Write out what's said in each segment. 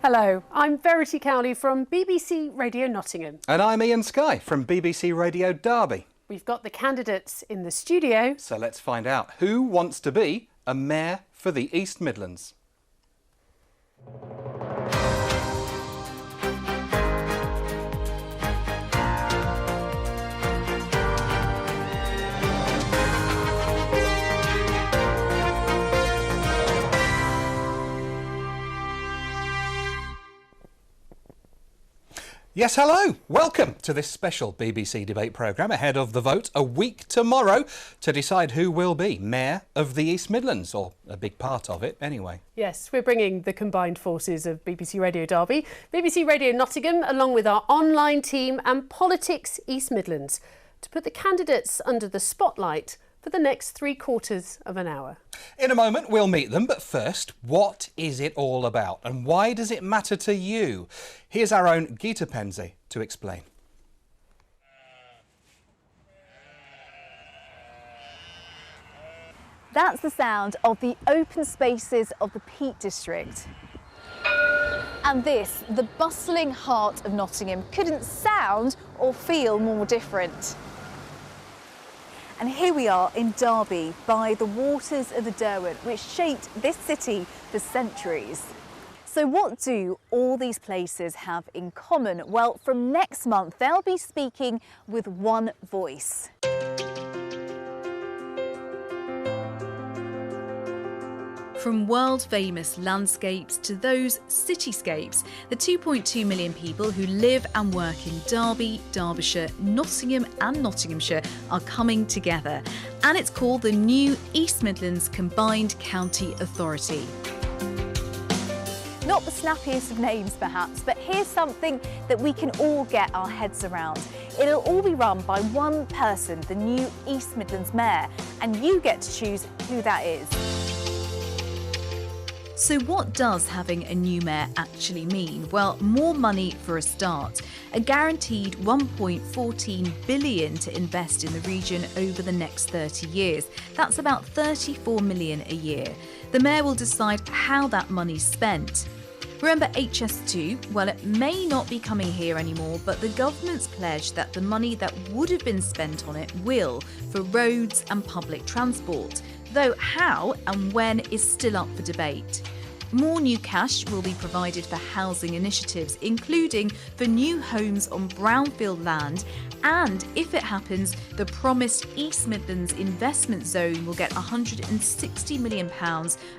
Hello, I'm Verity Cowley from BBC Radio Nottingham. And I'm Ian Skye from BBC Radio Derby. We've got the candidates in the studio. So let's find out who wants to be a mayor for the East Midlands. Yes, hello. Welcome to this special BBC debate programme ahead of the vote a week tomorrow to decide who will be Mayor of the East Midlands, or a big part of it anyway. Yes, we're bringing the combined forces of BBC Radio Derby, BBC Radio Nottingham, along with our online team and Politics East Midlands, to put the candidates under the spotlight for the next 3/4 of an hour. In a moment, we'll meet them, but first, what is it all about and why does it matter to you? Here's our own Geeta Penzi to explain. That's the sound of the open spaces of the Peak District. And this, the bustling heart of Nottingham, couldn't sound or feel more different. And here we are in Derby by the waters of the Derwent, which shaped this city for centuries. So what do all these places have in common? Well, from next month, they'll be speaking with one voice. From world-famous landscapes to those cityscapes, the 2.2 million people who live and work in Derby, Derbyshire, Nottingham and Nottinghamshire are coming together. And it's called the new East Midlands Combined County Authority. Not the snappiest of names perhaps, but here's something that we can all get our heads around. It'll all be run by one person, the new East Midlands Mayor, and you get to choose who that is. So what does having a new mayor actually mean? Well, more money for a start. A guaranteed £1.14 billion to invest in the region over the next 30 years. That's about £34 million a year. The mayor will decide how that money's spent. Remember HS2? Well, it may not be coming here anymore, but the government's pledged that the money that would have been spent on it will for roads and public transport. Though how and when is still up for debate. More new cash will be provided for housing initiatives, including for new homes on brownfield land, and if it happens, the promised East Midlands investment zone will get £160 million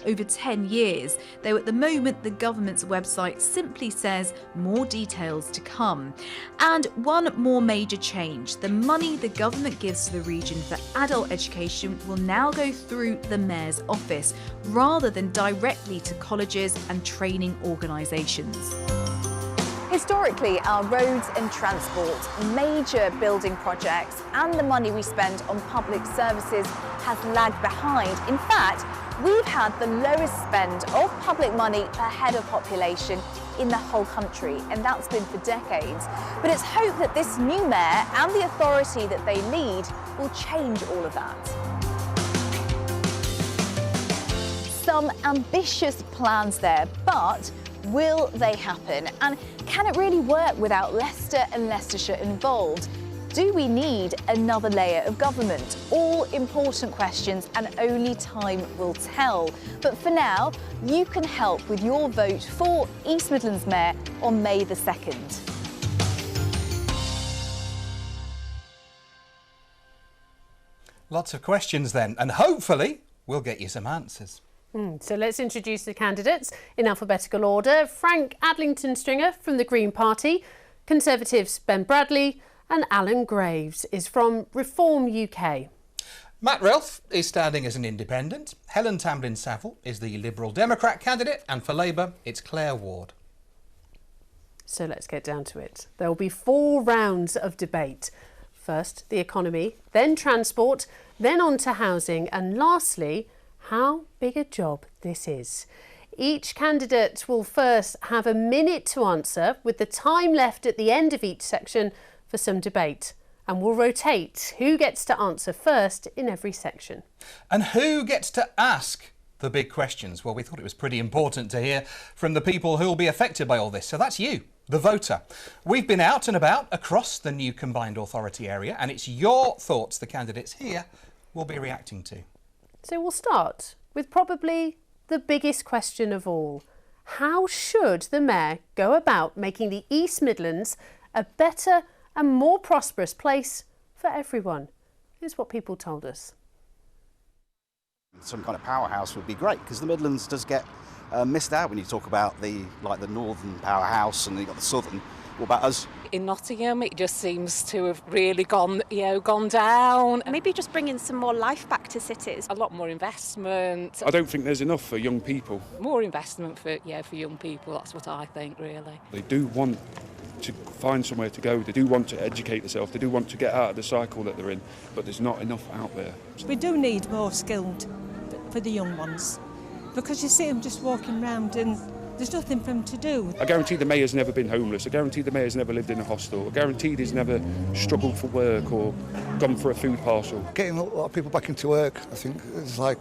over 10 years, though at the moment the government's website simply says more details to come. And one more major change, the money the government gives to the region for adult education will now go through the Mayor's office, rather than directly to colleges and training organisations. Historically, our roads and transport, major building projects and the money we spend on public services has lagged behind. In fact, we've had the lowest spend of public money per head of population in the whole country, and that's been for decades. But it's hoped that this new mayor and the authority that they lead will change all of that. Some ambitious plans there, but will they happen? And can it really work without Leicester and Leicestershire involved? Do we need another layer of government? All important questions, and only time will tell. But for now, you can help with your vote for East Midlands Mayor on May the 2nd. Lots of questions then, and hopefully we'll get you some answers. So let's introduce the candidates in alphabetical order. Frank Adlington-Stringer from the Green Party, Conservatives Ben Bradley, and Alan Graves is from Reform UK. Matt Relf is standing as an independent. Helen Tamblyn-Saville is the Liberal Democrat candidate, and for Labour it's Claire Ward. So let's get down to it. There will be 4 rounds of debate. First, the economy, then transport, then on to housing, and lastly, how big a job this is. Each candidate will first have a minute to answer, with the time left at the end of each section for some debate. And we'll rotate who gets to answer first in every section. And who gets to ask the big questions? Well, we thought it was pretty important to hear from the people who will be affected by all this. So that's you, the voter. We've been out and about across the new combined authority area, and it's your thoughts the candidates here will be reacting to. So we'll start with probably the biggest question of all. How should the Mayor go about making the East Midlands a better and more prosperous place for everyone? Here's what people told us. Some kind of powerhouse would be great, because the Midlands does get missed out when you talk about the northern powerhouse, and you've got the southern. What about us? In Nottingham, it just seems to have really gone down. Maybe just bringing some more life back to cities. A lot more investment. I don't think there's enough for young people. More investment for young people. That's what I think, really. They do want to find somewhere to go. They do want to educate themselves. They do want to get out of the cycle that they're in. But there's not enough out there. We do need more skilled for the young ones, because you see them just walking around and there's nothing for them to do. I guarantee the Mayor's never been homeless. I guarantee the Mayor's never lived in a hostel. I guarantee he's never struggled for work or gone for a food parcel. Getting a lot of people back into work, I think, is like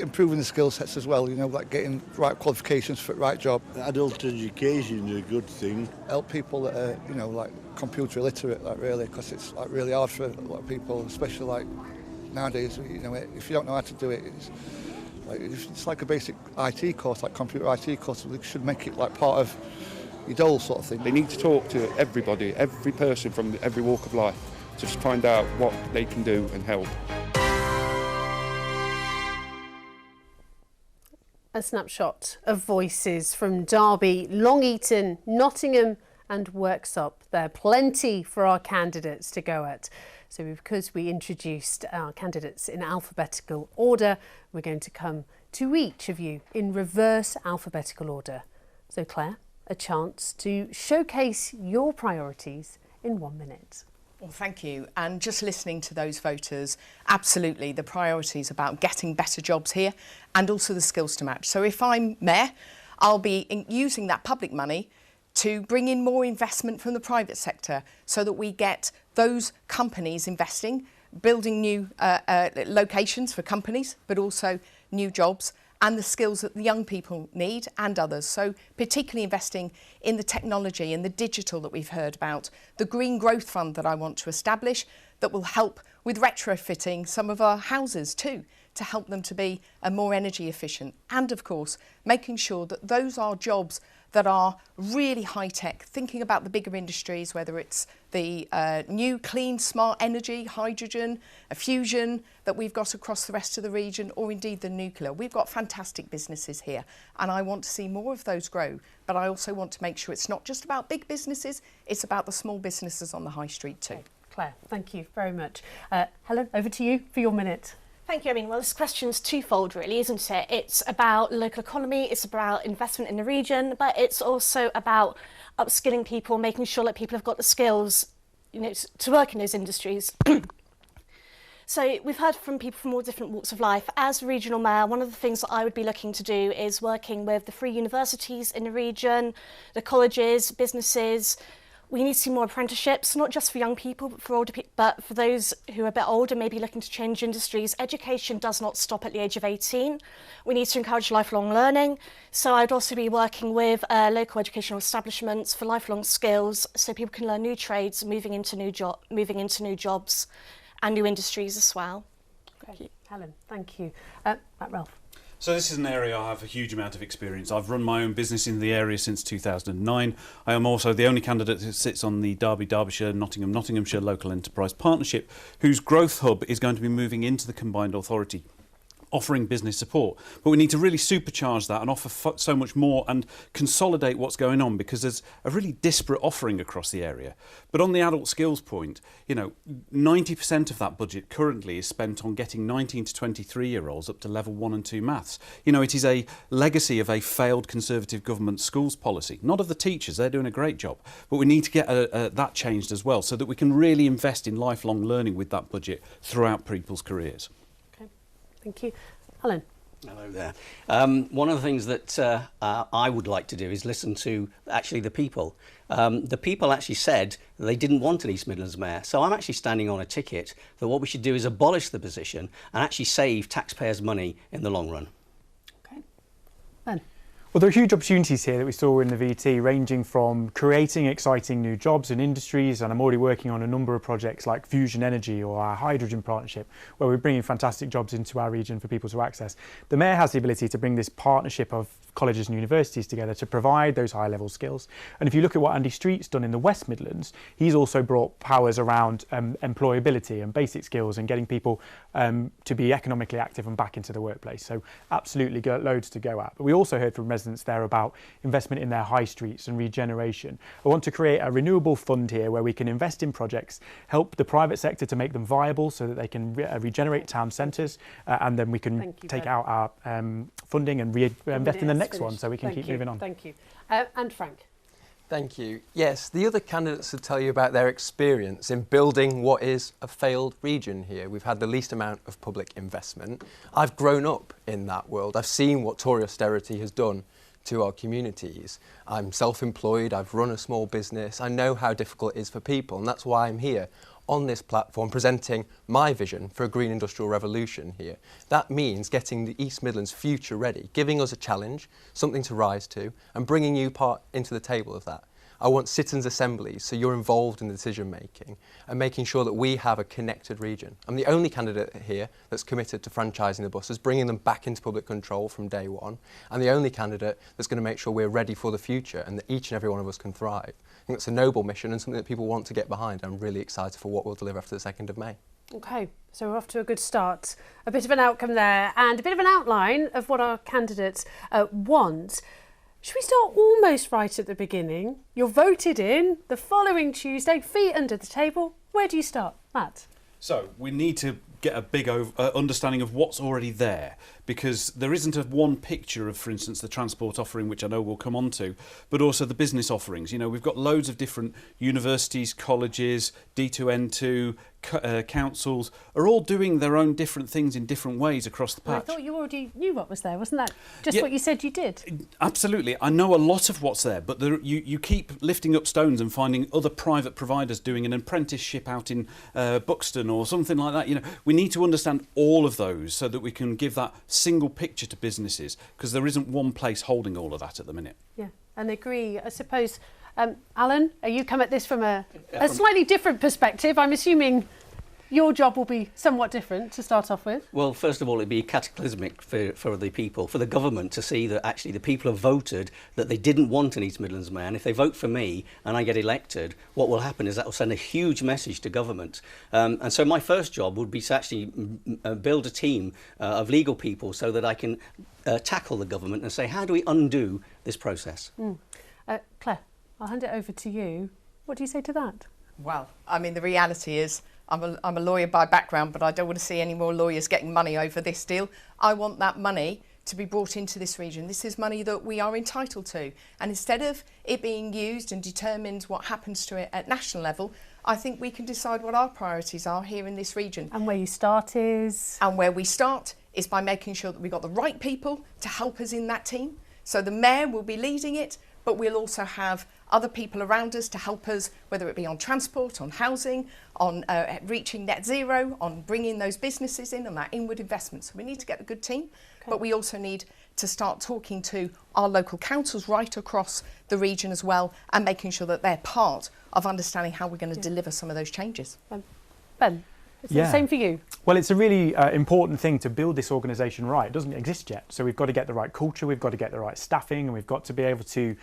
improving the skill sets as well, like getting the right qualifications for the right job. Adult education is a good thing. Help people that are, computer illiterate, really, because it's really hard for a lot of people, especially nowadays, if you don't know how to do it, it's like a basic IT course, like computer IT course. They should make it part of your dole sort of thing. They need to talk to everybody, every person from every walk of life, to find out what they can do and help. A snapshot of voices from Derby, Long Eaton, Nottingham and Worksop. There are plenty for our candidates to go at. So because we introduced our candidates in alphabetical order, we're going to come to each of you in reverse alphabetical order. So Claire, a chance to showcase your priorities in 1 minute. Well, thank you. And just listening to those voters, absolutely, the priority is about getting better jobs here and also the skills to match. So if I'm Mayor, I'll be using that public money to bring in more investment from the private sector so that we get those companies investing, building new locations for companies, but also new jobs and the skills that the young people need and others. So particularly investing in the technology and the digital that we've heard about, the Green Growth Fund that I want to establish that will help with retrofitting some of our houses too, to help them to be more energy efficient. And of course, making sure that those are jobs that are really high-tech, thinking about the bigger industries, whether it's the new clean, smart energy, hydrogen, fusion that we've got across the rest of the region, or indeed the nuclear. We've got fantastic businesses here, and I want to see more of those grow. But I also want to make sure it's not just about big businesses, it's about the small businesses on the high street too. Claire, thank you very much. Helen, over to you for your minute. Thank you. This question's twofold, really, isn't it? It's about local economy, it's about investment in the region, but it's also about upskilling people, making sure that people have got the skills, to work in those industries. So we've heard from people from all different walks of life. As regional mayor, one of the things that I would be looking to do is working with the free universities in the region, the colleges, businesses. We need to see more apprenticeships, not just for young people, but for older people, but for those who are a bit older, maybe looking to change industries. Education does not stop at the age of 18. We need to encourage lifelong learning. So I'd also be working with local educational establishments for lifelong skills, so people can learn new trades, moving into new jobs and new industries as well. Thank you. Helen, thank you. Ralph. So this is an area I have a huge amount of experience. I've run my own business in the area since 2009. I am also the only candidate who sits on the Derby-Derbyshire, Nottingham-Nottinghamshire Local Enterprise Partnership, whose growth hub is going to be moving into the combined authority, offering business support. But we need to really supercharge that and offer so much more and consolidate what's going on, because there's a really disparate offering across the area. But on the adult skills point, 90% of that budget currently is spent on getting 19 to 23-year-olds up to level 1 and 2 maths. It is a legacy of a failed Conservative government schools policy, not of the teachers, they're doing a great job. But we need to get that changed as well, so that we can really invest in lifelong learning with that budget throughout people's careers. Thank you. Helen. Hello there. One of the things that I would like to do is listen to actually the people. The people actually said that they didn't want an East Midlands mayor. So I'm actually standing on a ticket that what we should do is abolish the position and actually save taxpayers' money in the long run. Well, there are huge opportunities here that we saw in the VT, ranging from creating exciting new jobs and industries, and I'm already working on a number of projects like fusion energy or our hydrogen partnership, where we're bringing fantastic jobs into our region for people to access. The Mayor has the ability to bring this partnership of colleges and universities together to provide those high-level skills. And if you look at what Andy Street's done in the West Midlands, he's also brought powers around employability and basic skills and getting people to be economically active and back into the workplace. So absolutely got loads to go at. But we also heard from residents there about investment in their high streets and regeneration. I want to create a renewable fund here where we can invest in projects, help the private sector to make them viable so that they can regenerate town centres, and then we can take out our funding and invest in the next one so we can keep moving on. Thank you. And Frank. Thank you. Yes, the other candidates will tell you about their experience in building what is a failed region here. We've had the least amount of public investment. I've grown up in that world. I've seen what Tory austerity has done to our communities. I'm self-employed, I've run a small business, I know how difficult it is for people, and that's why I'm here on this platform presenting my vision for a green industrial revolution here. That means getting the East Midlands future ready, giving us a challenge, something to rise to, and bringing you part into the table of that. I want citizens' assemblies, so you're involved in the decision making, and making sure that we have a connected region. I'm the only candidate here that's committed to franchising the buses, bringing them back into public control from day one, and the only candidate that's going to make sure we're ready for the future and that each and every one of us can thrive. I think that's a noble mission and something that people want to get behind. I'm really excited for what we'll deliver after the 2nd of May. Okay, so we're off to a good start. A bit of an outcome there and a bit of an outline of what our candidates want. Should we start almost right at the beginning? You're voted in the following Tuesday, feet under the table. Where do you start, Matt? So we need to get a big understanding of what's already there, because there isn't a one picture of, for instance, the transport offering, which I know we'll come on to, but also the business offerings. You know, we've got loads of different universities, colleges, D2N2, councils are all doing their own different things in different ways across the patch. Well, I thought you already knew what was there, wasn't that just what you said you did? Absolutely. I know a lot of what's there, but you keep lifting up stones and finding other private providers doing an apprenticeship out in Buxton or something like that. You know, we need to understand all of those so that we can give that single picture to businesses, because there isn't one place holding all of that at the minute. Yeah, and agree. I suppose, Alan, you come at this from a slightly different perspective. I'm assuming your job will be somewhat different to start off with. Well, first of all, it'd be cataclysmic for the people, for the government to see that actually the people have voted that they didn't want an East Midlands mayor. And if they vote for me and I get elected, what will happen is that will send a huge message to government. And so my first job would be to actually build a team of legal people so that I can tackle the government and say, how do we undo this process? Claire, I'll hand it over to you. What do you say to that? Well, I mean, the reality is I'm a lawyer by background, but I don't want to see any more lawyers getting money over this deal. I want that money to be brought into this region. This is money that we are entitled to. And instead of it being used and determined what happens to it at national level, I think we can decide what our priorities are here in this region. And where you start is? And where we start is by making sure that we've got the right people to help us in that team. So the mayor will be leading it, but we'll also have other people around us to help us, whether it be on transport, on housing, on reaching net zero, on bringing those businesses in, on that inward investment. So we need to get a good team, but we also need to start talking to our local councils right across the region as well, and making sure that they're part of understanding how we're going to deliver some of those changes. Ben, is it the same for you? Well, it's a really important thing to build this organisation right. It doesn't exist yet. So we've got to get the right culture, we've got to get the right staffing, and we've got to be able to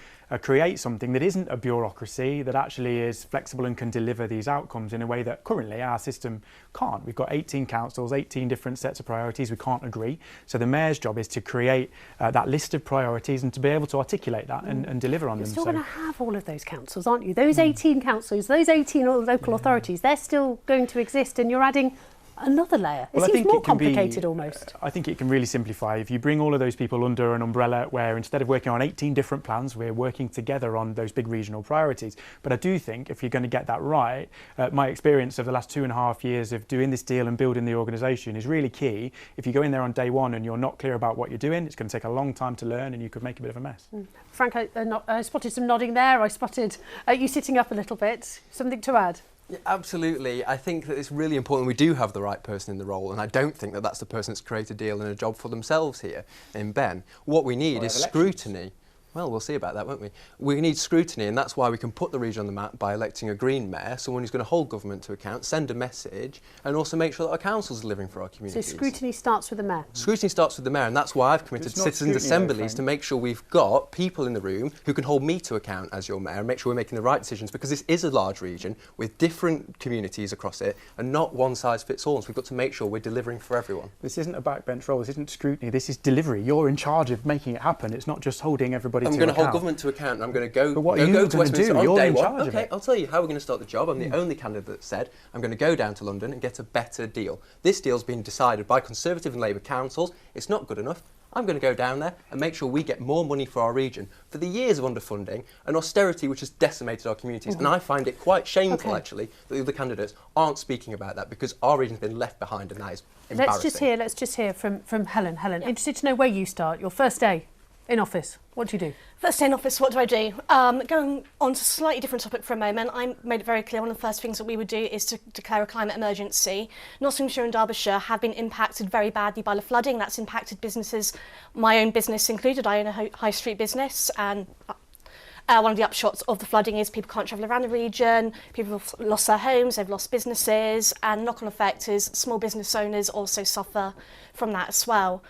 create something that isn't a bureaucracy, that actually is flexible and can deliver these outcomes in a way that currently our system can't. We've got 18 councils, 18 different sets of priorities, we can't agree. So the mayor's job is to create that list of priorities and to be able to articulate that and deliver on them. You're still going to have all of those councils, aren't you? Those 18 councils, those 18 local authorities, they're still going to exist, and you're adding another layer. It seems more complicated almost. I think it can really simplify. If you bring all of those people under an umbrella where instead of working on 18 different plans, we're working together on those big regional priorities. But I do think if you're going to get that right, my experience of the last 2.5 years of doing this deal and building the organisation is really key. If you go in there on day one and you're not clear about what you're doing, it's going to take a long time to learn and you could make a bit of a mess. Frank, I spotted some nodding there. I spotted you sitting up a little bit. Something to add? Yeah, absolutely. I think that it's really important we do have the right person in the role, and I don't think that that's the person that's created a deal and a job for themselves here in Ben. What we need is scrutiny. Well, we'll see about that, won't we? We need scrutiny, and that's why we can put the region on the map by electing a Green Mayor, someone who's going to hold government to account, send a message, and also make sure that our council's delivering for our communities. So scrutiny starts with the Mayor? Scrutiny starts with the Mayor, and that's why I've committed citizens' assemblies to make sure we've got people in the room who can hold me to account as your Mayor and make sure we're making the right decisions, because this is a large region with different communities across it and not one size fits all. So we've got to make sure we're delivering for everyone. This isn't a backbench role, this isn't scrutiny, this is delivery. You're in charge of making it happen. It's not just holding everybody to account. I'm going to hold government to account, and I'm going to go to You're Westminster on day in one. charge of Okay, it. I'll tell you how we're going to start the job. I'm the only candidate that said I'm going to go down to London and get a better deal. This deal's been decided by Conservative and Labour councils. It's not good enough. I'm going to go down there and make sure we get more money for our region for the years of underfunding and austerity which has decimated our communities. And I find it quite shameful, actually, that the other candidates aren't speaking about that, because our region's been left behind, and that is embarrassing. Let's just hear from Helen. Helen, interested to know where you start, your first day in office. What do you do? First day in office, what do I do? Going on to a slightly different topic for a moment, I made it very clear one of the first things that we would do is to declare a climate emergency. Nottinghamshire and Derbyshire have been impacted very badly by the flooding. That's impacted businesses, my own business included. I own a high street business, and one of the upshots of the flooding is people can't travel around the region, people have lost their homes, they've lost businesses, and knock-on effect is small business owners also suffer from that as well.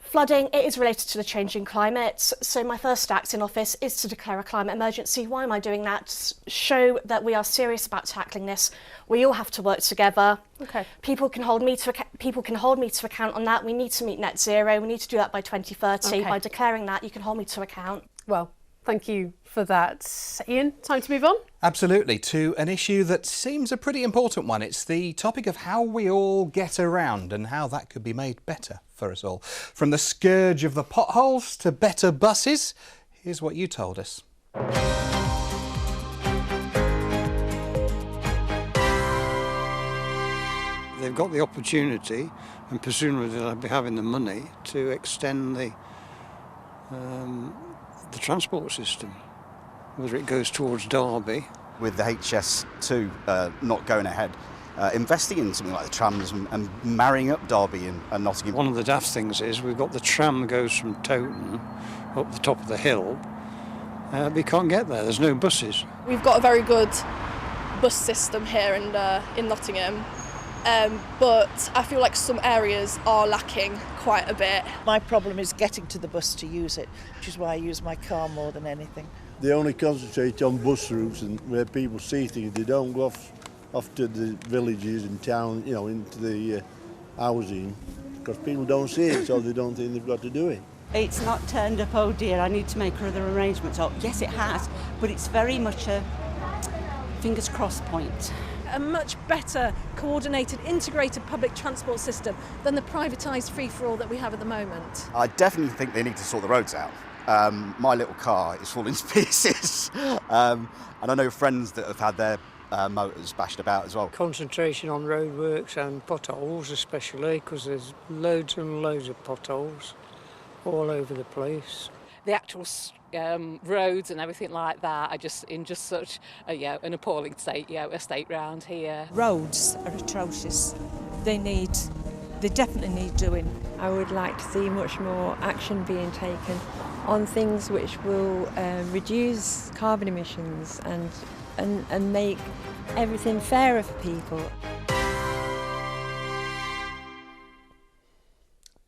Flooding, it is related to the changing climate, so my first act in office is to declare a climate emergency. Why am I doing that? To show that we are serious about tackling this. We all have to work together. Okay. People can hold me to account on that. We need to meet net zero. We need to do that by 2030. Okay. By declaring that, you can hold me to account. Well, thank you for that. Ian, time to move on? Absolutely, to an issue that seems a pretty important one. It's the topic of how we all get around and how that could be made better for us all. From the scourge of the potholes to better buses, here's what you told us. They've got the opportunity, and presumably they'll be having the money to extend the transport system, whether it goes towards Derby. With the HS2 not going ahead, investing in something like the trams and marrying up Derby and Nottingham. One of the daft things is we've got the tram that goes from Towton up the top of the hill. We can't get there, there's no buses. We've got a very good bus system here in Nottingham. But I feel like some areas are lacking quite a bit. My problem is getting to the bus to use it, which is why I use my car more than anything. They only concentrate on bus routes and where people see things. They don't go off to the villages and town, you know, into the housing, because people don't see it, so they don't think they've got to do it. It's not turned up, oh dear, I need to make other arrangements. Oh, yes, it has, but it's very much a fingers crossed point. A much better coordinated, integrated public transport system than the privatised free-for-all that we have at the moment. I definitely think they need to sort the roads out. My little car is falling to pieces, and I know friends that have had their motors bashed about as well. Concentration on roadworks and potholes especially, because there's loads and loads of potholes all over the place. The actual roads and everything like that are just in just such an appalling state, a state round here. Roads are atrocious. They definitely need doing. I would like to see much more action being taken on things which will reduce carbon emissions and make everything fairer for people.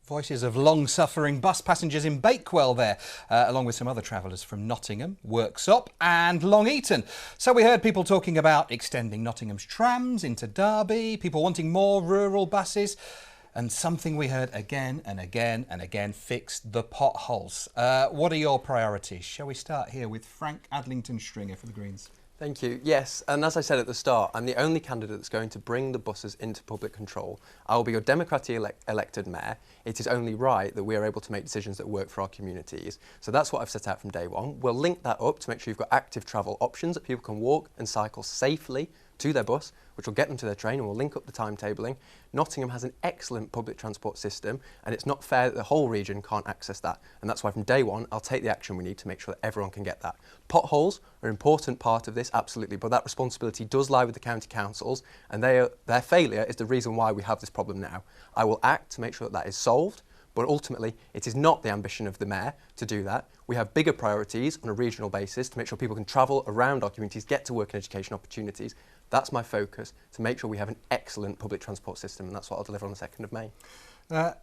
Voices of long-suffering bus passengers in Bakewell there, along with some other travellers from Nottingham, Worksop and Long Eaton. So we heard people talking about extending Nottingham's trams into Derby, people wanting more rural buses, and something we heard again and again and again, fix the potholes. What are your priorities? Shall we start here with Frank Adlington-Stringer for the Greens? Thank you. Yes, and as I said at the start, I'm the only candidate that's going to bring the buses into public control. I will be your democratically elected mayor. It is only right that we are able to make decisions that work for our communities. So that's what I've set out from day one. We'll link that up to make sure you've got active travel options that people can walk and cycle safely to their bus, which will get them to their train, and we'll link up the timetabling. Nottingham has an excellent public transport system, and it's not fair that the whole region can't access that. And that's why from day one, I'll take the action we need to make sure that everyone can get that. Potholes are an important part of this, absolutely, but that responsibility does lie with the county councils, and their failure is the reason why we have this problem now. I will act to make sure that that is solved, But ultimately, it is not the ambition of the Mayor to do that. We have bigger priorities on a regional basis to make sure people can travel around our communities, get to work and education opportunities. That's my focus, to make sure we have an excellent public transport system, and that's what I'll deliver on the 2nd of May.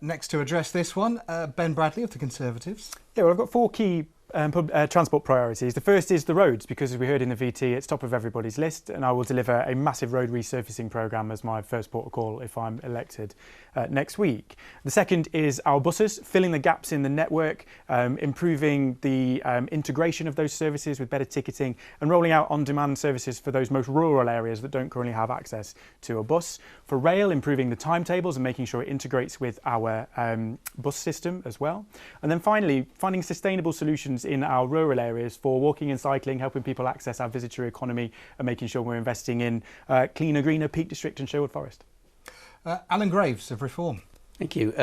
Next to address this one, Ben Bradley of the Conservatives. Yeah, well, I've got 4 key transport priorities. The first is the roads, because as we heard in the VT, it's top of everybody's list, and I will deliver a massive road resurfacing programme as my first port of call if I'm elected next week. The second is our buses, filling the gaps in the network, improving the integration of those services with better ticketing, and rolling out on-demand services for those most rural areas that don't currently have access to a bus. For rail, improving the timetables and making sure it integrates with our bus system as well. And then finally, finding sustainable solutions in our rural areas for walking and cycling, helping people access our visitor economy, and making sure we're investing in cleaner, greener Peak District and Sherwood Forest. Alan Graves of Reform. Thank you.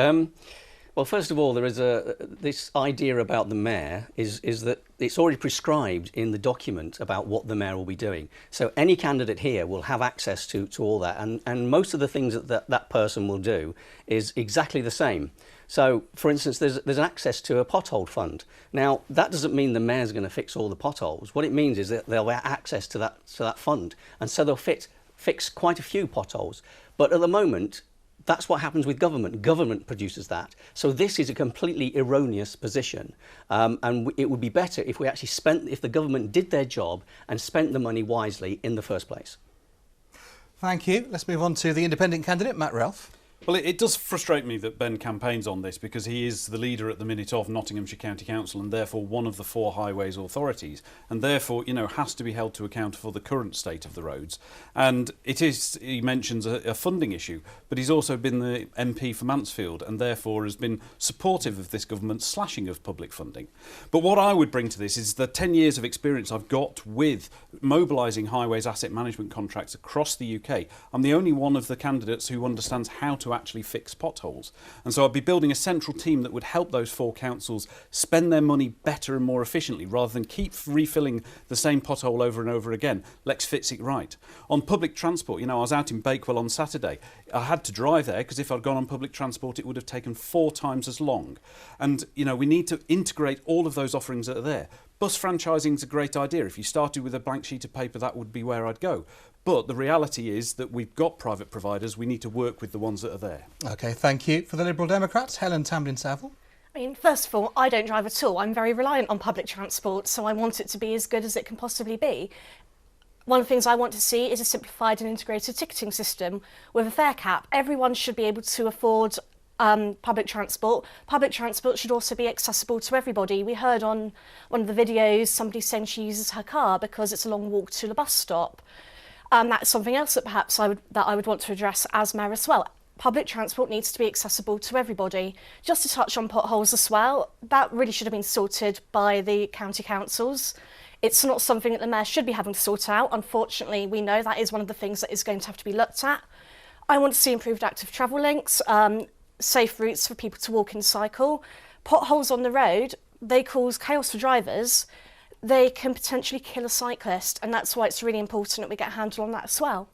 Well, first of all, there is this idea about the Mayor is that it's already prescribed in the document about what the Mayor will be doing. So any candidate here will have access to all that, and most of the things that person will do is exactly the same. So, for instance, there's an access to a pothole fund. Now, that doesn't mean the Mayor's going to fix all the potholes. What it means is that they'll have access to that fund, and so they'll fix quite a few potholes. But at the moment, that's what happens with government. Government produces that. So this is a completely erroneous position. And it would be better if we actually if the government did their job and spent the money wisely in the first place. Thank you. Let's move on to the independent candidate, Matt Ralph. Well, it does frustrate me that Ben campaigns on this, because he is the leader at the minute of Nottinghamshire County Council and therefore one of the 4 highways authorities, and therefore, has to be held to account for the current state of the roads. And he mentions a funding issue, but he's also been the MP for Mansfield and therefore has been supportive of this government's slashing of public funding. But what I would bring to this is the 10 years of experience I've got with mobilising highways asset management contracts across the UK. I'm the only one of the candidates who understands how to actually fix potholes. And so I'd be building a central team that would help those 4 councils spend their money better and more efficiently, rather than keep refilling the same pothole over and over again. Let's fix it right. On public transport, I was out in Bakewell on Saturday. I had to drive there because if I'd gone on public transport, it would have taken 4 times as long. And, we need to integrate all of those offerings that are there. Bus franchising is a great idea. If you started with a blank sheet of paper, that would be where I'd go. But the reality is that we've got private providers. We need to work with the ones that are there. OK, thank you. For the Liberal Democrats, Helen Tamblyn-Saville. I mean, first of all, I don't drive at all. I'm very reliant on public transport, so I want it to be as good as it can possibly be. One of the things I want to see is a simplified and integrated ticketing system with a fare cap. Everyone should be able to afford public transport. Public transport should also be accessible to everybody. We heard on one of the videos somebody saying she uses her car because it's a long walk to the bus stop. That's something else that perhaps I would want to address as Mayor as well. Public transport needs to be accessible to everybody. Just to touch on potholes as well, that really should have been sorted by the county councils. It's not something that the Mayor should be having to sort out. Unfortunately, we know that is one of the things that is going to have to be looked at. I want to see improved active travel links, safe routes for people to walk and cycle. Potholes on the road, they cause chaos for drivers. They can potentially kill a cyclist, and that's why it's really important that we get a handle on that as well.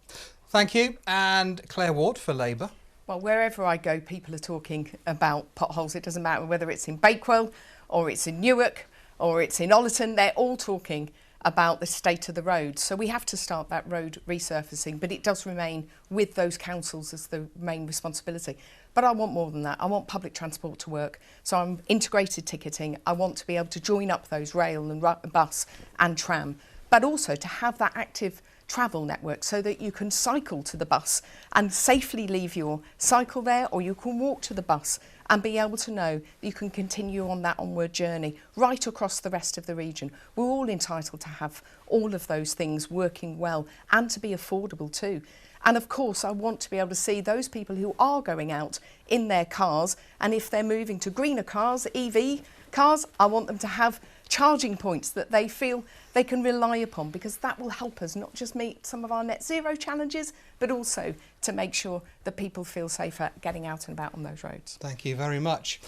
Thank you. And Claire Ward for Labour. Well, wherever I go, people are talking about potholes. It doesn't matter whether it's in Bakewell or it's in Newark or it's in Ollerton. They're all talking about the state of the road. So we have to start that road resurfacing, but it does remain with those councils as the main responsibility. But I want more than that. I want public transport to work. So I'm integrated ticketing. I want to be able to join up those rail and bus and tram, but also to have that active travel network so that you can cycle to the bus and safely leave your cycle there, or you can walk to the bus and be able to know that you can continue on that onward journey right across the rest of the region. We're all entitled to have all of those things working well and to be affordable too. And of course, I want to be able to see those people who are going out in their cars, and if they're moving to greener cars, EV cars, I want them to have charging points that they feel they can rely upon, because that will help us not just meet some of our net zero challenges, but also to make sure that people feel safer getting out and about on those roads. Thank you very much.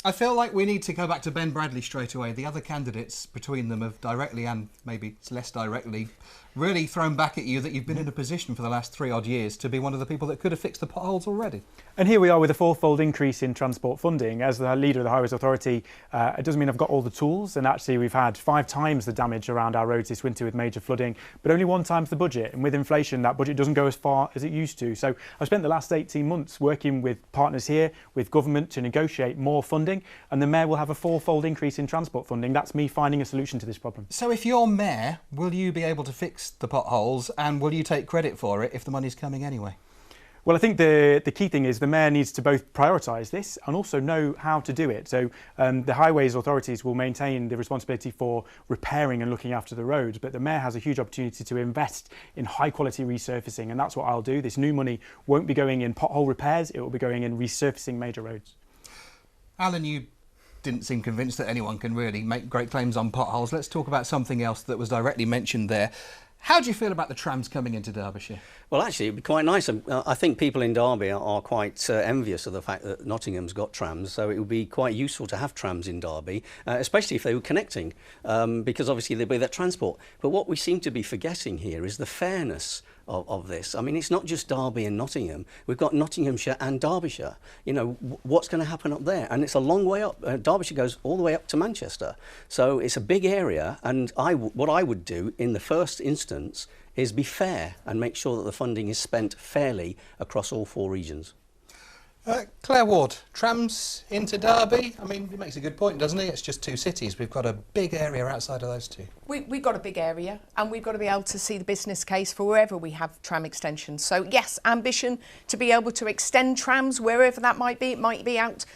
I feel like we need to go back to Ben Bradley straight away. The other candidates between them have directly and maybe less directly really thrown back at you that you've been in a position for the last 3 odd years to be one of the people that could have fixed the potholes already. And here we are with a fourfold increase in transport funding. As the leader of the Highways Authority, it doesn't mean I've got all the tools, and actually we've had 5 times the damage around our roads this winter with major flooding, but only 1 times the budget. And with inflation, that budget doesn't go as far as it used to. So I've spent the last 18 months working with partners here, with government, to negotiate more funding, and the Mayor will have a fourfold increase in transport funding. That's me finding a solution to this problem. So if you're Mayor, will you be able to fix the potholes, and will you take credit for it if the money's coming anyway? Well, I think the key thing is the Mayor needs to both prioritise this and also know how to do it. So the highways authorities will maintain the responsibility for repairing and looking after the roads, but the Mayor has a huge opportunity to invest in high quality resurfacing, and that's what I'll do. This new money won't be going in pothole repairs, it will be going in resurfacing major roads. Alan, you didn't seem convinced that anyone can really make great claims on potholes. Let's talk about something else that was directly mentioned there. How do you feel about the trams coming into Derbyshire? Well, actually, it'd be quite nice. I think people in Derby are quite envious of the fact that Nottingham's got trams, so it would be quite useful to have trams in Derby, especially if they were connecting, because obviously there'd be that transport. But what we seem to be forgetting here is the fairness of this. I mean, it's not just Derby and Nottingham. We've got Nottinghamshire and Derbyshire. You know, what's going to happen up there? And it's a long way up. Derbyshire goes all the way up to Manchester. So it's a big area. And what I would do in the first instance is be fair and make sure that the funding is spent fairly across all 4 regions. Claire Ward, trams into Derby. I mean, he makes a good point, doesn't he? It's just 2 cities. We've got a big area outside of those 2. We've got a big area, and we've got to be able to see the business case for wherever we have tram extensions. So yes, ambition to be able to extend trams wherever that might be. It might be out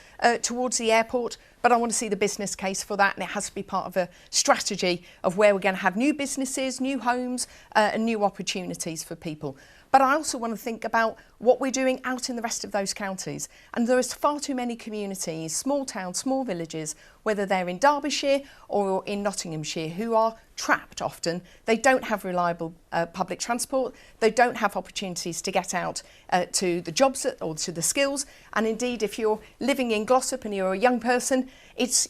towards the airport, but I want to see the business case for that, and it has to be part of a strategy of where we're going to have new businesses, new homes, and new opportunities for people. But I also want to think about what we're doing out in the rest of those counties. And there is far too many communities, small towns, small villages, whether they're in Derbyshire or in Nottinghamshire, who are trapped often. They don't have reliable public transport. They don't have opportunities to get out to the jobs or to the skills. And indeed, if you're living in Glossop and you're a young person,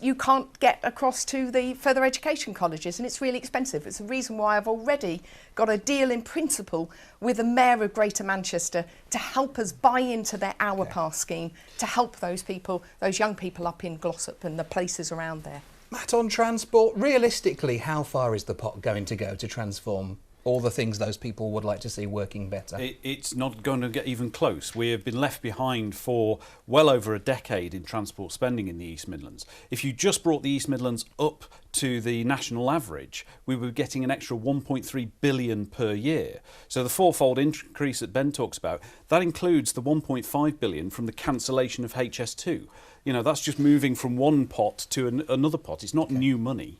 you can't get across to the further education colleges, and it's really expensive. It's the reason why I've already got a deal in principle with the Mayor of Greater Manchester to help us buy into their Hour Pass scheme to help those people, those young people up in Glossop and the places around there. Matt, on transport, realistically, how far is the pot going to go to transform all the things those people would like to see working better? It's not going to get even close. We have been left behind for well over a decade in transport spending in the East Midlands. If you just brought the East Midlands up to the national average, we were getting an extra 1.3 billion per year. So the fourfold increase that Ben talks about, that includes the 1.5 billion from the cancellation of HS2. You know, that's just moving from one pot to another pot. It's not new money.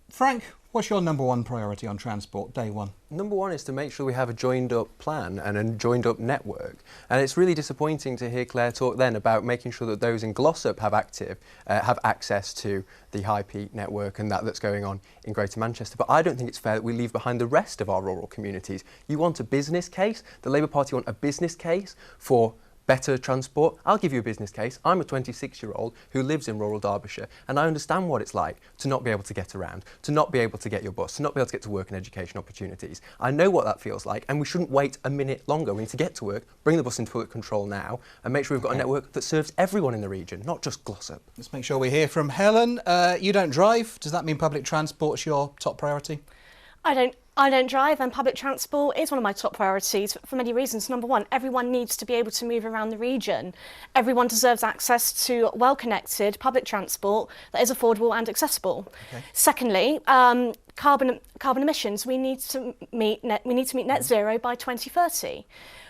Frank, what's your number 1 priority on transport, day 1? Number 1 is to make sure we have a joined up plan and a joined up network. And it's really disappointing to hear Claire talk then about making sure that those in Glossop have access to the high peak network and that's going on in Greater Manchester. But I don't think it's fair that we leave behind the rest of our rural communities. You want a business case? The Labour Party want a business case for better transport. I'll give you a business case. I'm a 26-year-old who lives in rural Derbyshire, and I understand what it's like to not be able to get around, to not be able to get your bus, to not be able to get to work and education opportunities. I know what that feels like, and we shouldn't wait a minute longer. We need to get to work, bring the bus into public control now, and make sure we've got a network that serves everyone in the region, not just Glossop. Let's make sure we hear from Helen. You don't drive. Does that mean public transport's your top priority? I don't drive, and public transport is one of my top priorities for many reasons. Number 1, everyone needs to be able to move around the region. Everyone deserves access to well-connected public transport that is affordable and accessible. Okay. Secondly, carbon emissions. We need to meet net zero by 2030.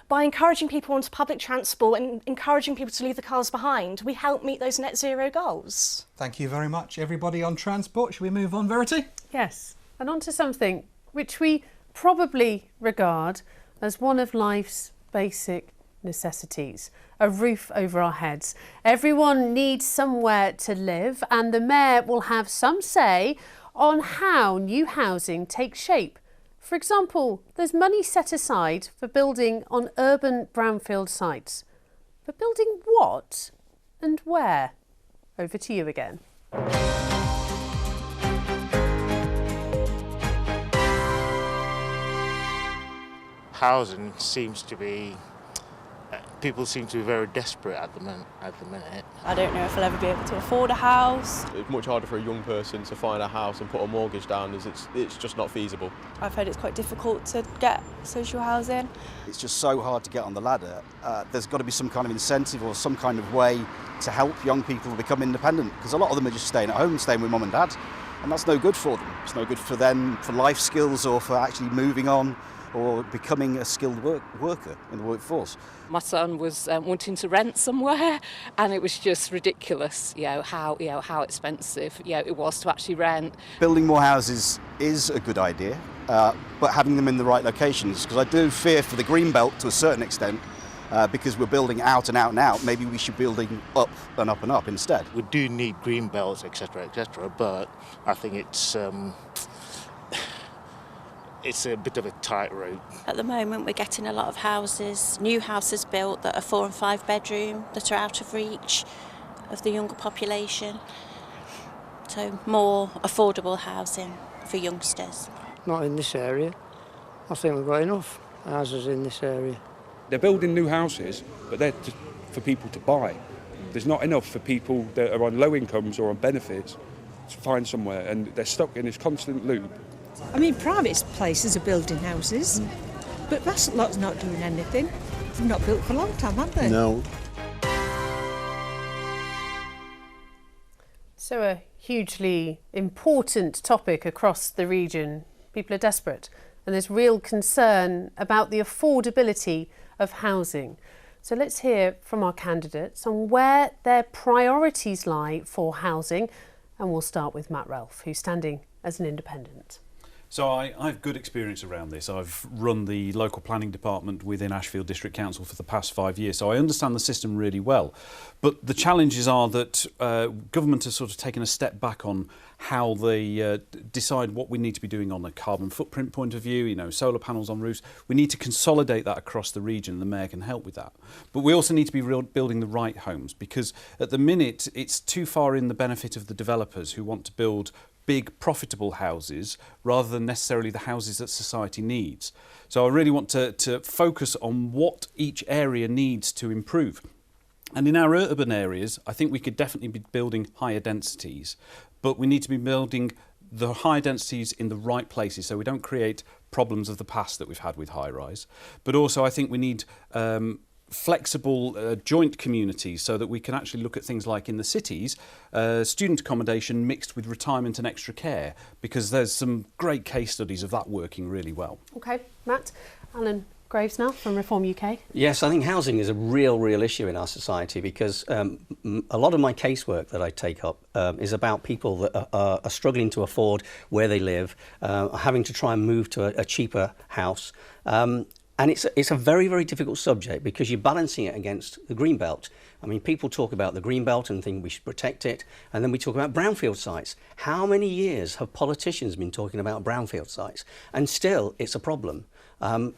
By encouraging people onto public transport and encouraging people to leave the cars behind, we help meet those net zero goals. Thank you very much, everybody on transport. Shall we move on, Verity? Yes, and on to something which we probably regard as one of life's basic necessities, a roof over our heads. Everyone needs somewhere to live, and the Mayor will have some say on how new housing takes shape. For example, there's money set aside for building on urban brownfield sites. But building what and where? Over to you again. housing seems to be, people seem to be very desperate at the minute. I don't know if I'll ever be able to afford a house. It's much harder for a young person to find a house and put a mortgage down, as it's just not feasible. I've heard it's quite difficult to get social housing. It's just so hard to get on the ladder. There's got to be some kind of incentive or some kind of way to help young people become independent, because a lot of them are just staying at home, staying with mum and dad, and that's no good for them. It's no good for them, for life skills or for actually moving on or becoming a skilled worker in the workforce. My son was wanting to rent somewhere, and it was just ridiculous, how expensive, it was to actually rent. Building more houses is a good idea, but having them in the right locations, because I do fear for the green belt to a certain extent, because we're building out and out and out. Maybe we should be building up and up and up instead. We do need green belts, etc., but I think it's a bit of a tightrope. At the moment we're getting a lot of houses, new houses built that are 4 and 5 bedroom, that are out of reach of the younger population. So more affordable housing for youngsters. Not in this area. I think we've got enough houses in this area. They're building new houses, but they're for people to buy. There's not enough for people that are on low incomes or on benefits to find somewhere, and they're stuck in this constant loop. I mean, private places are building houses, but that lot's not doing anything. They've not built for a long time, have they? No. So a hugely important topic across the region. People are desperate, and there's real concern about the affordability of housing. So let's hear from our candidates on where their priorities lie for housing, and we'll start with Matt Ralph, who's standing as an independent. So I have good experience around this. I've run the local planning department within Ashfield District Council for the past 5 years, so I understand the system really well. But the challenges are that government has sort of taken a step back on how they decide what we need to be doing on a carbon footprint point of view, solar panels on roofs. We need to consolidate that across the region. The Mayor can help with that. But we also need to be building the right homes, because at the minute it's too far in the benefit of the developers who want to build big profitable houses rather than necessarily the houses that society needs. So I really want to focus on what each area needs to improve. And in our urban areas, I think we could definitely be building higher densities, but we need to be building the higher densities in the right places so we don't create problems of the past that we've had with high rise. But also I think we need flexible joint communities so that we can actually look at things like in the cities, student accommodation mixed with retirement and extra care, because there's some great case studies of that working really well. OK, Matt. Alan Graves now from Reform UK. Yes, I think housing is a real issue in our society, because a lot of my casework that I take up is about people that are struggling to afford where they live, having to try and move to a cheaper house. And it's a very difficult subject, because you're balancing it against the green belt. I mean, people talk about the green belt and think we should protect it, and then we talk about brownfield sites. How many years have politicians been talking about brownfield sites? And still, it's a problem.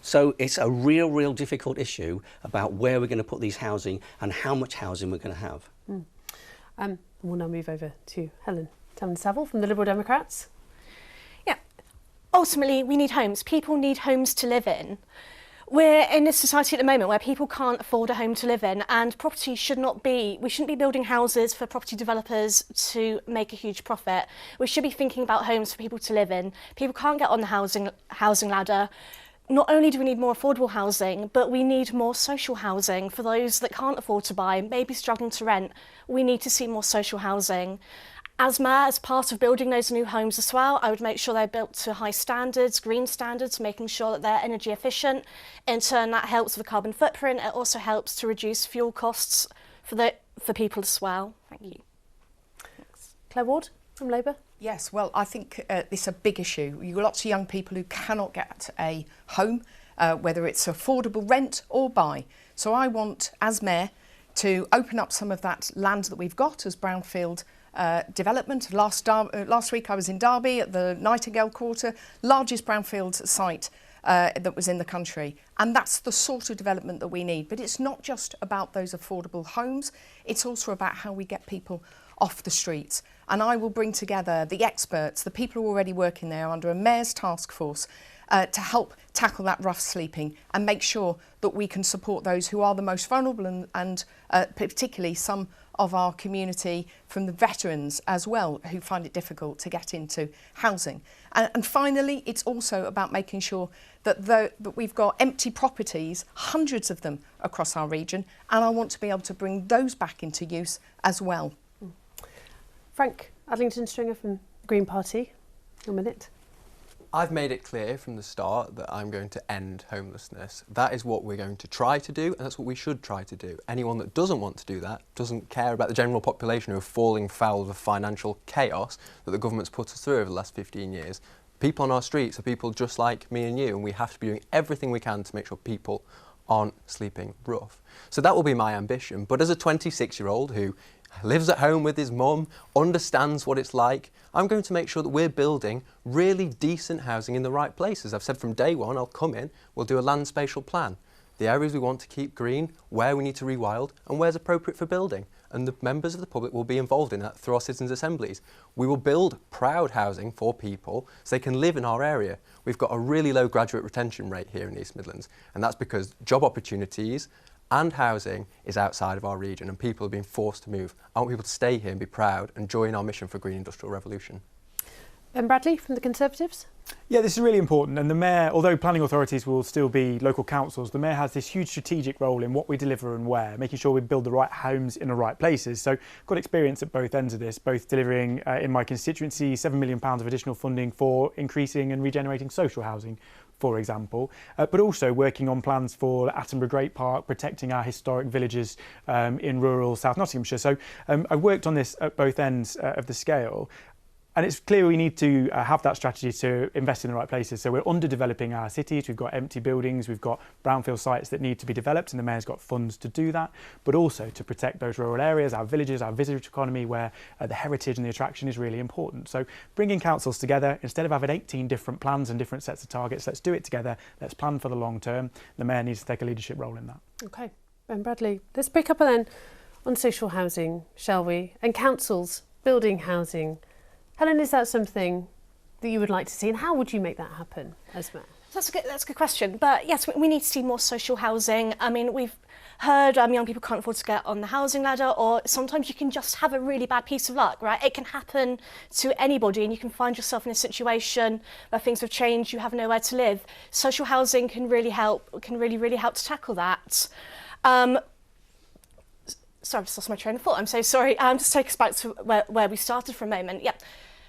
So it's a real difficult issue about where we're going to put these housing and how much housing we're going to have. We'll now move over to Helen Saville from the Liberal Democrats. Yeah, ultimately we need homes. People need homes to live in. We're in a society at the moment where people can't afford a home to live in, and property we shouldn't be building houses for property developers to make a huge profit. We should be thinking about homes for people to live in. People can't get on the housing ladder. Not only do we need more affordable housing, but we need more social housing for those that can't afford to buy, maybe struggling to rent. We need to see more social housing. As Mayor, as part of building those new homes as well, I would make sure they're built to high standards, green standards, making sure that they're energy efficient. In turn, that helps with the carbon footprint. It also helps to reduce fuel costs for people as well. Thank you. Thanks. Claire Ward from Labour. Yes, well, I think this is a big issue. You've got lots of young people who cannot get a home, whether it's affordable rent or buy. So I want, as Mayor, to open up some of that land that we've got as brownfield development. Last week I was in Derby at the Nightingale Quarter, largest brownfield site that was in the country. And that's the sort of development that we need. But it's not just about those affordable homes, it's also about how we get people off the streets. and I will bring together the experts, the people who are already working there under a mayor's task force to help tackle that rough sleeping and make sure that we can support those who are the most vulnerable and particularly some of our community from the veterans as well who find it difficult to get into housing. And finally, it's also about making sure that we've got empty properties, hundreds of them across our region, and I want to be able to bring those back into use as well. Frank Adlington Stringer from the Green Party, your minute. I've made it clear from the start that I'm going to end homelessness. That is what we're going to try to do, and that's what we should try to do. Anyone that doesn't want to do that, doesn't care about the general population who are falling foul of the financial chaos that the government's put us through over the last 15 years. People on our streets are people just like me and you, and we have to be doing everything we can to make sure people aren't sleeping rough. So that will be my ambition. But as a 26-year-old who lives at home with his mum, understands what it's like, I'm going to make sure that we're building really decent housing in the right places. I've said from day one, I'll come in, we'll do a land spatial plan. The areas we want to keep green, where we need to rewild, and where's appropriate for building. And the members of the public will be involved in that through our citizens' assemblies. We will build proud housing for people so they can live in our area. We've got a really low graduate retention rate here in East Midlands, and that's because job opportunities and housing is outside of our region and people are being forced to move. I want people to stay here and be proud and join our mission for green industrial revolution. Ben Bradley from the Conservatives. Yeah, this is really important, and the Mayor, although planning authorities will still be local councils, the Mayor has this huge strategic role in what we deliver and where, making sure we build the right homes in the right places. So I've got experience at both ends of this, both delivering in my constituency £7 million of additional funding for increasing and regenerating social housing, for example, but also working on plans for Attenborough Great Park, protecting our historic villages in rural South Nottinghamshire. So I worked on this at both ends of the scale. And it's clear we need to have that strategy to invest in the right places. So we're underdeveloping our cities. We've got empty buildings. We've got brownfield sites that need to be developed, and the Mayor's got funds to do that. But also to protect those rural areas, our villages, our visitor economy, where the heritage and the attraction is really important. So bringing councils together, instead of having 18 different plans and different sets of targets, let's do it together. Let's plan for the long term. The Mayor needs to take a leadership role in that. OK, Ben Bradley. Let's pick up then on social housing, shall we? And councils building housing. Helen, is that something that you would like to see, and how would you make that happen as Mayor? That's a good question. But yes, we need to see more social housing. I mean, we've heard young people can't afford to get on the housing ladder, or sometimes you can just have a really bad piece of luck, right? It can happen to anybody, and you can find yourself in a situation where things have changed, you have nowhere to live. Social housing can really help, really help to tackle that. Sorry, I've just lost my train of thought. I'm so sorry. Just take us back to where we started for a moment. Yeah,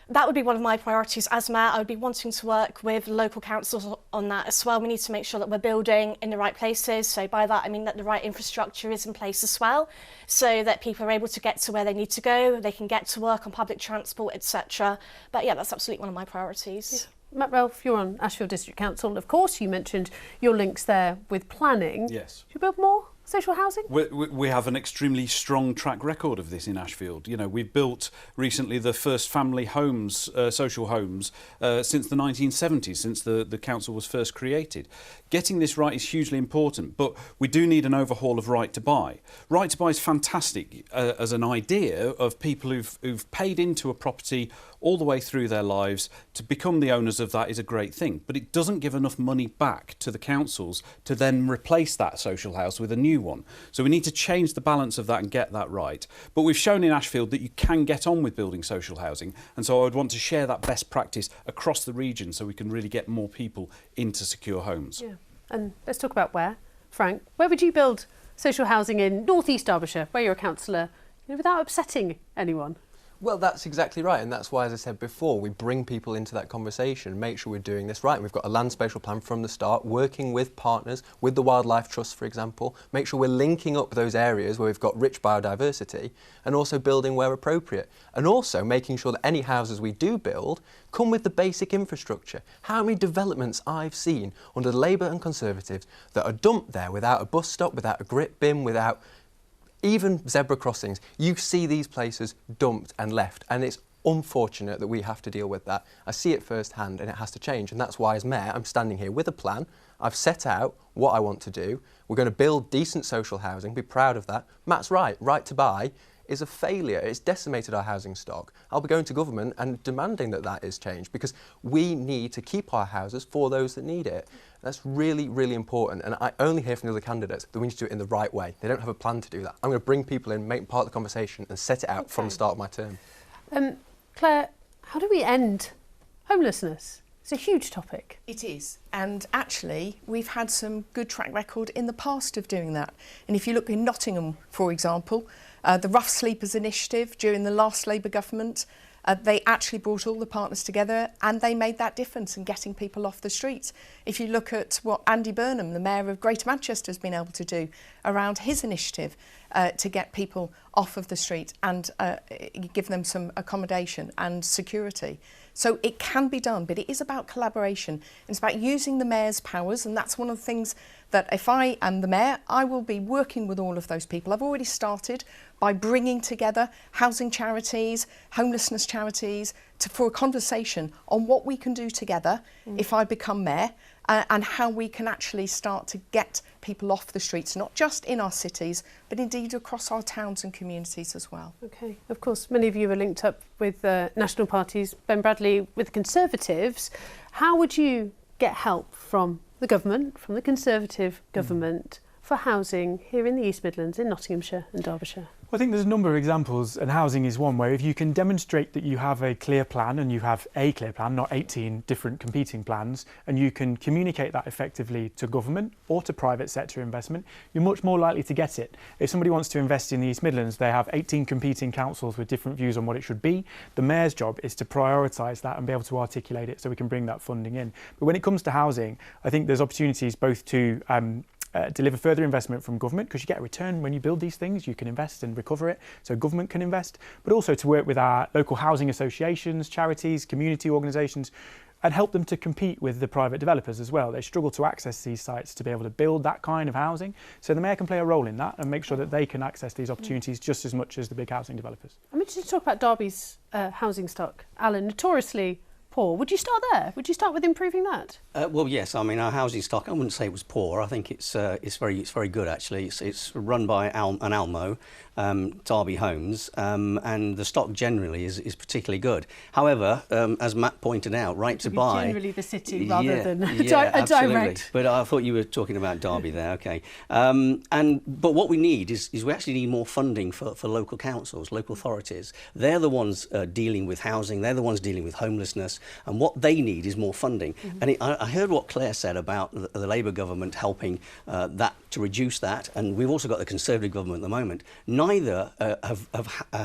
that would be one of my priorities as Mayor. I would be wanting to work with local councils on that as well. We need to make sure that we're building in the right places. So by that, I mean that the right infrastructure is in place as well, so that people are able to get to where they need to go. They can get to work on public transport, etc. But yeah, that's absolutely one of my priorities. Yeah. Matt Ralph, you're on Ashfield District Council. Of course, you mentioned your links there with planning. Yes. Should we build more social housing? We have an extremely strong track record of this in Ashfield. You know, we've built recently the first family homes, social homes, since the 1970s, since the council was first created. Getting this right is hugely important, but we do need an overhaul of Right to Buy. Right to Buy is fantastic as an idea of people who've paid into a property all the way through their lives. To become the owners of that is a great thing, but it doesn't give enough money back to the councils to then replace that social house with a new one. So we need to change the balance of that and get that right. But we've shown in Ashfield that you can get on with building social housing, and so I would want to share that best practice across the region so we can really get more people into secure homes. Yeah, and let's talk about where. Frank, where would you build social housing in North East Derbyshire, where you're a councillor, without upsetting anyone? Well, that's exactly right, and that's why, as I said before, we bring people into that conversation, make sure we're doing this right. And we've got a land spatial plan from the start, working with partners, with the Wildlife Trust, for example, make sure we're linking up those areas where we've got rich biodiversity, and also building where appropriate. And also making sure that any houses we do build come with the basic infrastructure. How many developments I've seen under the Labour and Conservatives that are dumped there without a bus stop, without a grit bin, without even zebra crossings. You see these places dumped and left, and it's unfortunate that we have to deal with that. I see it firsthand, and it has to change, and that's why as Mayor I'm standing here with a plan. I've set out what I want to do. We're going to build decent social housing, be proud of that. Matt's right, Right to Buy is a failure. It's decimated our housing stock. I'll be going to government and demanding that that is changed, because we need to keep our houses for those that need it. That's really, really important, and I only hear from the other candidates that we need to do it in the right way. They don't have a plan to do that. I'm going to bring people in, make them part of the conversation and set it out from the start of my term. Claire, how do we end homelessness? It's a huge topic. It is, and actually we've had some good track record in the past of doing that. And if you look in Nottingham, for example, the Rough Sleepers initiative during the last Labour government, they actually brought all the partners together and they made that difference in getting people off the streets. If you look at what Andy Burnham, the Mayor of Greater Manchester, has been able to do around his initiative to get people off of the street and give them some accommodation and security. So it can be done, but it is about collaboration. It's about using the Mayor's powers, and that's one of the things that if I am the Mayor, I will be working with all of those people. I've already started by bringing together housing charities, homelessness charities, for a conversation on what we can do together if I become Mayor, and how we can actually start to get people off the streets, not just in our cities, but indeed across our towns and communities as well. OK, of course, many of you are linked up with national parties. Ben Bradley with the Conservatives. How would you get help from the government, from the Conservative government, for housing here in the East Midlands, in Nottinghamshire and Derbyshire? Well, I think there's a number of examples, and housing is one where if you can demonstrate that you have a clear plan, and you have a clear plan, not 18 different competing plans, and you can communicate that effectively to government or to private sector investment, you're much more likely to get it. If somebody wants to invest in the East Midlands, they have 18 competing councils with different views on what it should be. The Mayor's job is to prioritise that and be able to articulate it so we can bring that funding in. But when it comes to housing, I think there's opportunities both to deliver further investment from government, because you get a return when you build these things. You can invest and recover it, so government can invest, but also to work with our local housing associations, charities, community organisations, and help them to compete with the private developers as well. They struggle to access these sites to be able to build that kind of housing, so the Mayor can play a role in that and make sure that they can access these opportunities just as much as the big housing developers. I'm interested to talk about Derby's housing stock. Alan, notoriously poor. Would you start there? Would you start with improving that? Well, yes. I mean, our housing stock, I wouldn't say it was poor. I think it's very good, actually. It's run by an Almo, Derby Homes, and the stock generally is particularly good. However, as Matt pointed out, right to buy... Generally the city rather than a absolutely. direct... But I thought you were talking about Derby there, OK. But what we need is we actually need more funding for local councils, local authorities. They're the ones dealing with housing, they're the ones dealing with homelessness, and what they need is more funding. And I heard what Claire said about the Labour government helping that to reduce that, and we've also got the Conservative government at the moment. Neither have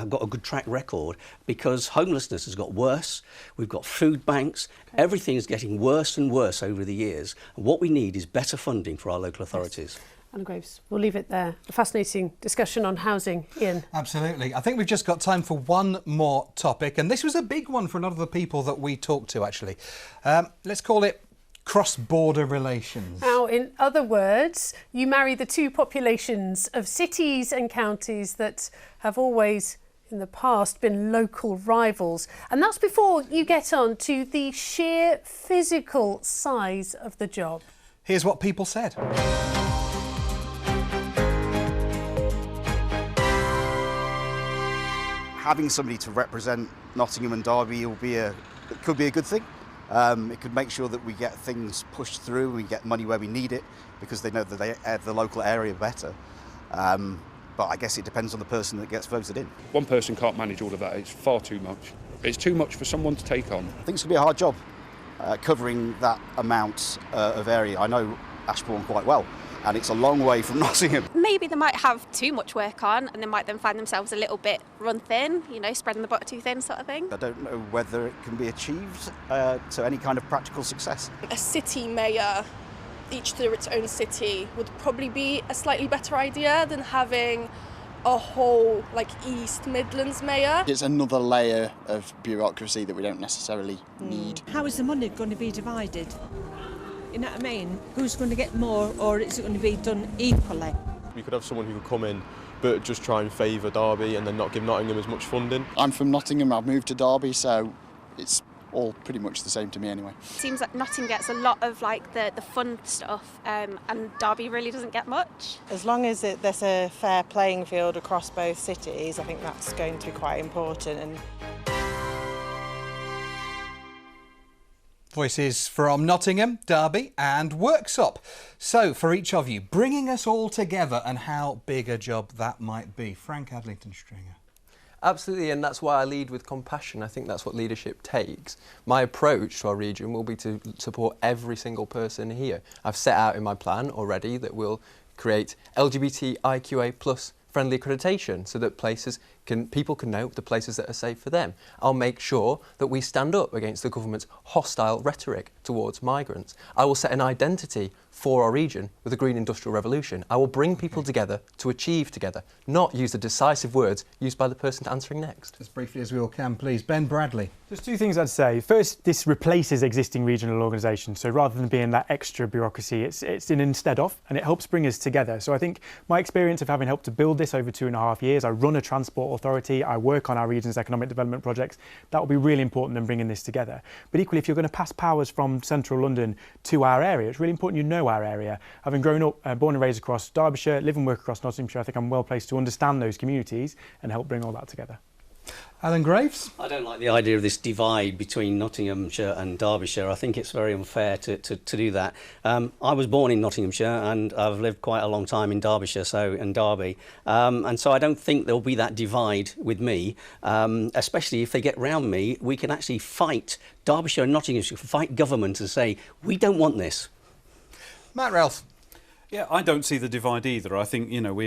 got a good track record, because homelessness has got worse. We've got food banks. Everything is getting worse and worse over the years. And what we need is better funding for our local authorities. Yes. Anna Graves, we'll leave it there. A fascinating discussion on housing. Ian? Absolutely. I think we've just got time for one more topic, and this was a big one for a lot of the people that we talked to, actually. Let's call it cross-border relations. Now, in other words, you marry the two populations of cities and counties that have always, in the past, been local rivals. And that's before you get on to the sheer physical size of the job. Here's what people said. Having somebody to represent Nottingham and Derby could be a good thing. It could make sure that we get things pushed through, we get money where we need it, because they know that they have the local area better. But I guess it depends on the person that gets voted in. One person can't manage all of that. It's far too much. It's too much for someone to take on. I think it's going to be a hard job covering that amount of area. I know Ashbourne quite well, and it's a long way from Nottingham. Maybe they might have too much work on, and they might then find themselves a little bit run thin, spreading the butter too thin sort of thing. I don't know whether it can be achieved to any kind of practical success. A city mayor, each through its own city, would probably be a slightly better idea than having a whole East Midlands mayor. It's another layer of bureaucracy that we don't necessarily need. How is the money going to be divided? You know what I mean? Who's going to get more, or is it going to be done equally? We could have someone who could come in but just try and favour Derby and then not give Nottingham as much funding. I'm from Nottingham, I've moved to Derby, so it's all pretty much the same to me anyway. Seems like Nottingham gets a lot of like the fun stuff, and Derby really doesn't get much. As long as there's a fair playing field across both cities, I think that's going to be quite important. And Voices from Nottingham, Derby and Worksop. So, for each of you, bringing us all together and how big a job that might be. Frank Adlington-Stringer. Absolutely, and that's why I lead with compassion. I think that's what leadership takes. My approach to our region will be to support every single person here. I've set out in my plan already that we'll create LGBTIQA+ friendly accreditation so that people can know the places that are safe for them. I'll make sure that we stand up against the government's hostile rhetoric towards migrants. I will set an identity for our region with the Green Industrial Revolution. I will bring people together to achieve together, not use the decisive words used by the person answering next. As briefly as we all can, please. Ben Bradley. There's two things I'd say. First, this replaces existing regional organisations. So rather than being that extra bureaucracy, it's an instead of, and it helps bring us together. So I think my experience of having helped to build this over 2.5 years, I run a transport authority, I work on our region's economic development projects, that will be really important in bringing this together. But equally, if you're going to pass powers from central London to our area, it's really important you know our area. Having grown up, born and raised across Derbyshire, live and work across Nottinghamshire, I think I'm well placed to understand those communities and help bring all that together. Alan Graves? I don't like the idea of this divide between Nottinghamshire and Derbyshire. I think it's very unfair to do that. I was born in Nottinghamshire and I've lived quite a long time in Derbyshire, and Derby. And so I don't think there'll be that divide with me, especially if they get round me. We can actually fight Derbyshire and Nottinghamshire, fight government and say, we don't want this. Matt Ralph. Yeah, I don't see the divide either. I think, you know,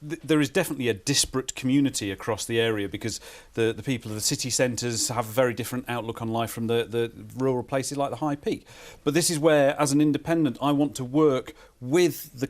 there is definitely a disparate community across the area because the people of the city centres have a very different outlook on life from the rural places like the High Peak. But this is where, as an independent, I want to work with the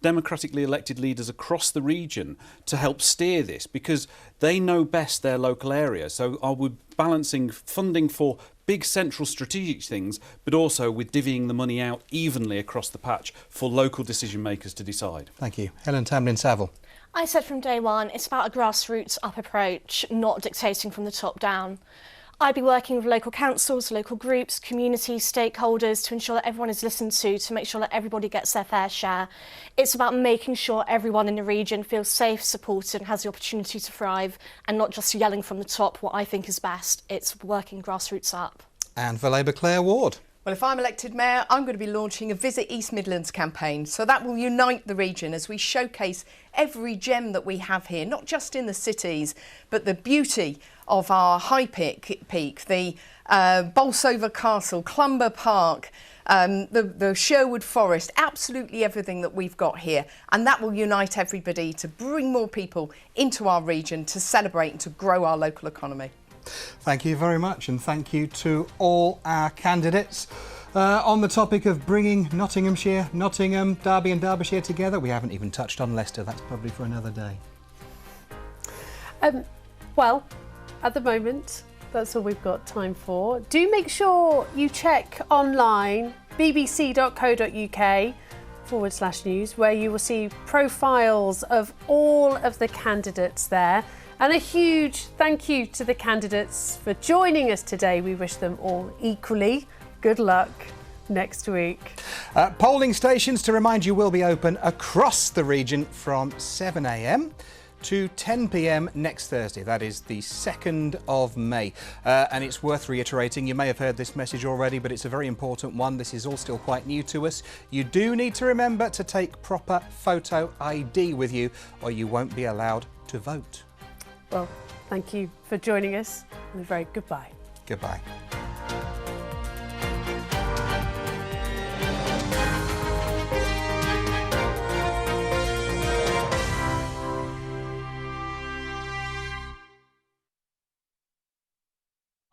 democratically elected leaders across the region to help steer this because they know best their local area. So I would balancing funding for big central strategic things, but also with divvying the money out evenly across the patch for local decision makers to decide. Thank you. Helen Tamlin-Saville. I said from day one, it's about a grassroots up approach, not dictating from the top down. I'd be working with local councils, local groups, community stakeholders to ensure that everyone is listened to make sure that everybody gets their fair share. It's about making sure everyone in the region feels safe, supported and has the opportunity to thrive and not just yelling from the top what I think is best. It's working grassroots up. And for Labour, Claire Ward. Well, if I'm elected mayor, I'm going to be launching a Visit East Midlands campaign. So that will unite the region as we showcase every gem that we have here, not just in the cities, but the beauty of our High Peak, the Bolsover Castle, Clumber Park, the Sherwood Forest, absolutely everything that we've got here. And that will unite everybody to bring more people into our region to celebrate and to grow our local economy. Thank you very much, and thank you to all our candidates. On the topic of bringing Nottinghamshire, Nottingham, Derby and Derbyshire together, we haven't even touched on Leicester. That's probably for another day. Well, at the moment, that's all we've got time for. Do make sure you check online, bbc.co.uk/news, where you will see profiles of all of the candidates there. And a huge thank you to the candidates for joining us today. We wish them all equally good luck next week. Polling stations, to remind you, will be open across the region from 7 a.m. to 10 p.m. next Thursday. That is the 2nd of May. And it's worth reiterating, you may have heard this message already, but it's a very important one. This is all still quite new to us. You do need to remember to take proper photo ID with you or you won't be allowed to vote. Well, thank you for joining us and a very goodbye. Goodbye.